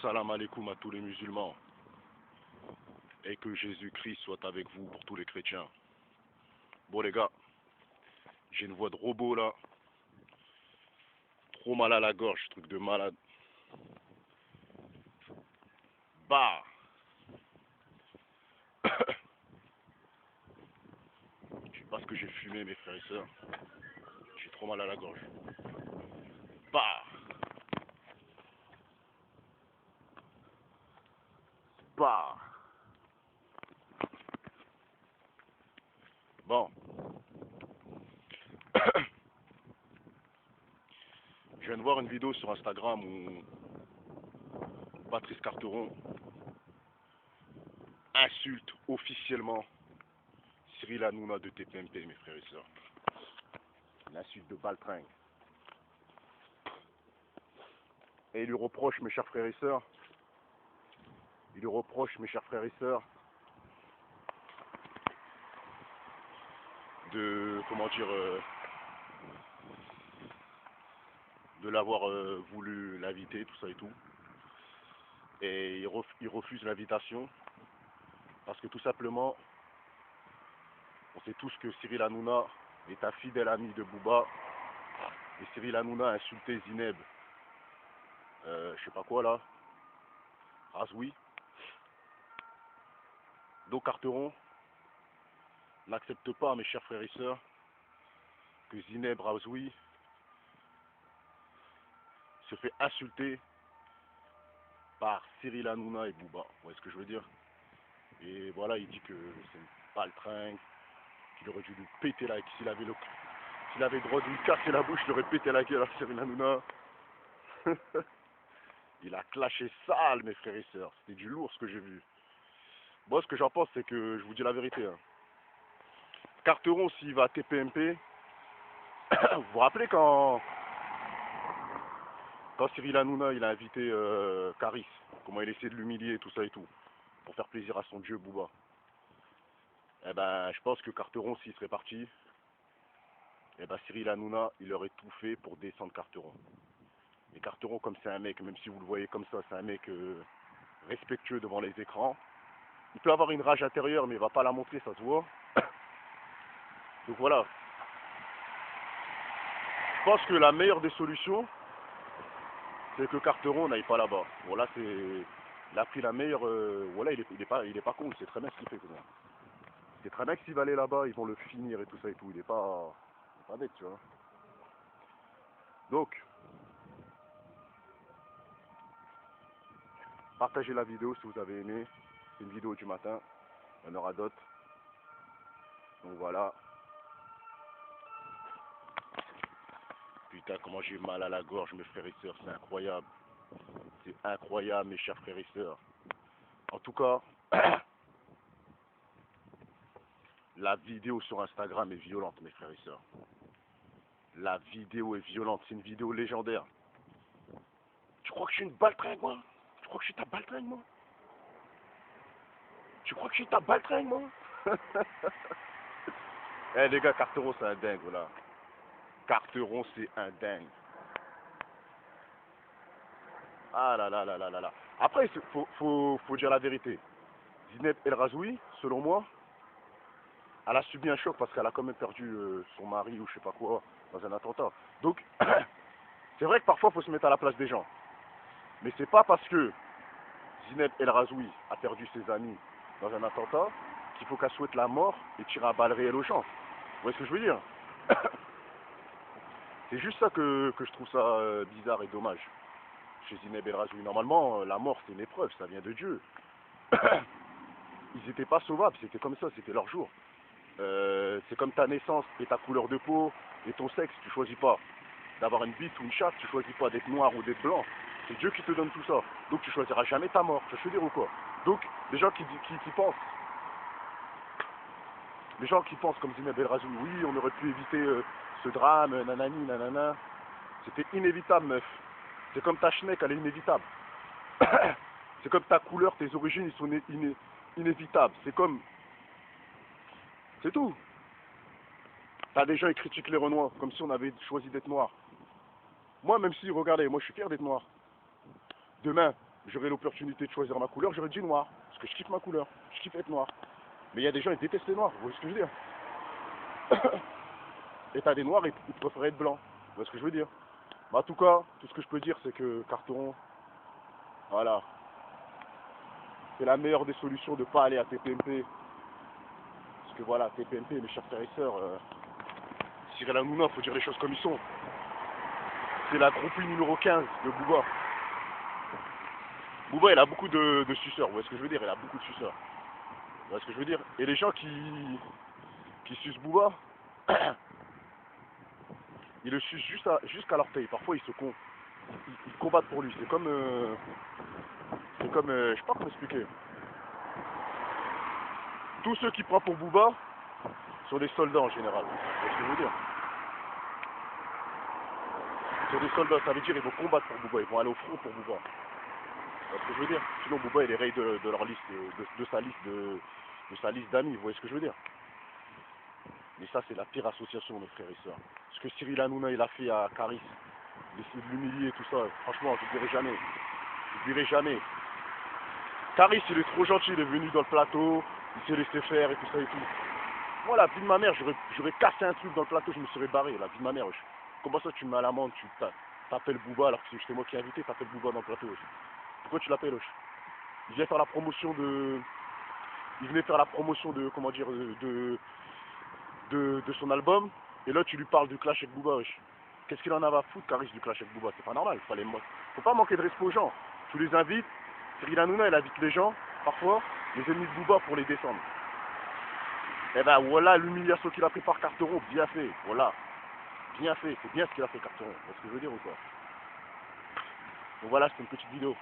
salam alaikum à tous les musulmans et que Jésus-Christ soit avec vous pour tous les chrétiens. Bon les gars, j'ai une voix de robot là, trop mal à la gorge, truc de malade. Bah je sais pas ce que j'ai fumé mes frères et sœurs, j'ai trop mal à la gorge. Bah bah bon. Je viens de voir une vidéo sur Instagram où Patrice Carteron insulte officiellement Cyril Hanouna de TPMP, mes frères et sœurs. L'insulte de baltringue. Et il lui reproche, mes chers frères et sœurs, de, comment dire, de l'avoir voulu l'inviter, tout ça et tout. Et il refuse l'invitation parce que tout simplement, on sait tous que Cyril Hanouna est un fidèle ami de Booba. Et Cyril Hanouna a insulté Zineb, je sais pas quoi là, Razoui. Donc Carteron n'accepte pas, mes chers frères et sœurs, que Zineb Razoui se fait insulter par Cyril Hanouna et Booba. Vous voyez ce que je veux dire? Et voilà, il dit que c'est une baltringue, qu'il aurait dû lui péter la gueule. S'il avait le droit de lui casser la bouche, il aurait pété la gueule à Cyril Hanouna. Il a clashé sale, mes frères et sœurs. C'était du lourd ce que j'ai vu. Moi, ce que j'en pense, c'est que, je vous dis la vérité, hein. Carteron, s'il va à TPMP, vous vous rappelez quand Cyril Hanouna il a invité Caris, comment il essayait de l'humilier, tout ça et tout, pour faire plaisir à son dieu Booba. Eh ben, je pense que Carteron, s'il serait parti, eh ben, Cyril Hanouna, il aurait tout fait pour descendre Carteron. Et Carteron, comme c'est un mec, même si vous le voyez comme ça, c'est un mec respectueux devant les écrans. Il peut avoir une rage intérieure, mais il va pas la montrer, ça se voit. Donc voilà. Je pense que la meilleure des solutions, c'est que Carteron n'aille pas là-bas. Voilà, il a pris la meilleure. Voilà, il est pas con, il sait très bien ce qu'il fait. C'est très bien que s'il va aller là-bas, ils vont le finir et tout ça et tout. Il est pas bête, tu vois. Donc, partagez la vidéo si vous avez aimé. C'est une vidéo du matin. Il y en aura d'autres. Donc voilà. Putain, comment j'ai mal à la gorge, mes frères et sœurs. C'est incroyable. C'est incroyable, mes chers frères et sœurs. En tout cas, la vidéo sur Instagram est violente, mes frères et sœurs. La vidéo est violente. C'est une vidéo légendaire. Tu crois que je suis une baltringue, moi? Tu crois que je suis ta baltringue, moi? Tu crois que je suis ta baltringue, moi? Eh les gars, Carteron c'est un dingue, voilà. Carteron c'est un dingue. Ah là là là là là là. Après, faut dire la vérité. Zineb El Razoui, selon moi, elle a subi un choc parce qu'elle a quand même perdu son mari ou je sais pas quoi dans un attentat. Donc, c'est vrai que parfois il faut se mettre à la place des gens. Mais c'est pas parce que Zineb El Razoui a perdu ses amis dans un attentat qu'il faut qu'elle souhaite la mort et tirer à balles réelles aux gens. Vous voyez ce que je veux dire? C'est juste ça que je trouve ça bizarre et dommage chez Zineb El Razoui. Normalement, la mort c'est une épreuve, ça vient de Dieu. Ils n'étaient pas sauvables, c'était comme ça, c'était leur jour. C'est comme ta naissance et ta couleur de peau et ton sexe, tu choisis pas d'avoir une bite ou une chatte, tu choisis pas d'être noir ou d'être blanc. C'est Dieu qui te donne tout ça. Donc tu choisiras jamais ta mort, tu veux dire ou quoi? Donc les gens qui pensent, comme Zineb El Razoui, oui, on aurait pu éviter ce drame, nanani, nanana. C'était inévitable, meuf. C'est comme ta schneck, elle est inévitable. C'est comme ta couleur, tes origines, ils sont inévitables. C'est comme... C'est tout. T'as des gens qui critiquent les Renois, comme si on avait choisi d'être noir. Moi, même si, regardez, moi je suis fier d'être noir. Demain, j'aurais l'opportunité de choisir ma couleur, j'aurais dit noir. Parce que je kiffe ma couleur. Je kiffe être noir. Mais il y a des gens, ils détestent les noirs. Vous voyez ce que je veux dire? Et t'as des noirs, ils préfèrent être blancs. Vous voyez ce que je veux dire? Mais en tout cas, tout ce que je peux dire, c'est que Carteron, voilà, c'est la meilleure des solutions de ne pas aller à TPMP. Parce que voilà, TPMP, mes chers frères et sœurs, Cyril Hanouna, faut dire les choses comme ils sont. C'est la groupie numéro 15 de Booba. Booba, il a beaucoup de suceurs, vous voyez ce que je veux dire? Il a beaucoup de suceurs. Vous voyez ce que je veux dire? Et les gens qui sucent Booba, ils le sucent jusqu'à l'orteil. Parfois, ils combattent pour lui. C'est comme, je sais pas comment expliquer. Tous ceux qui prennent pour Booba sont des soldats en général. Vous voyez ce que je veux dire? C'est des soldats, ça veut dire qu'ils vont combattre pour Booba, ils vont aller au front pour Booba. Vous voyez ce que je veux dire? Sinon Booba il est rayé de leur liste, de sa liste d'amis, vous voyez ce que je veux dire? Mais ça c'est la pire association mes frères et sœurs. Ce que Cyril Hanouna il a fait à Caris, d'essayer de l'humilier tout ça, franchement je ne dirai jamais. Je ne dirai jamais. Caris il est trop gentil, il est venu dans le plateau, il s'est laissé faire et tout ça et tout. Moi la vie de ma mère, j'aurais cassé un truc dans le plateau, je me serais barré, la vie de ma mère. Comment ça tu me mets à l'amende, tu t'appelles Booba alors que c'est moi qui ai invité, t'appelles Booba dans le plateau. Pourquoi tu l'appelles? Il vient faire la promotion de. Il venait faire la promotion de. Comment dire. De son album. Et là, tu lui parles du clash avec Booba. Qu'est-ce qu'il en avait à foutre, Caris, du clash avec Booba? C'est pas normal. Faut pas manquer de respect aux gens. Tu les invites. Cyril Hanouna, il invite les gens, parfois, les ennemis de Booba pour les descendre. Et ben voilà l'humiliation qu'il a pris par Carteron. Bien fait. Voilà. Bien fait. C'est bien ce qu'il a fait, Carteron. Est-ce que je veux dire ou quoi? Donc voilà, c'est une petite vidéo.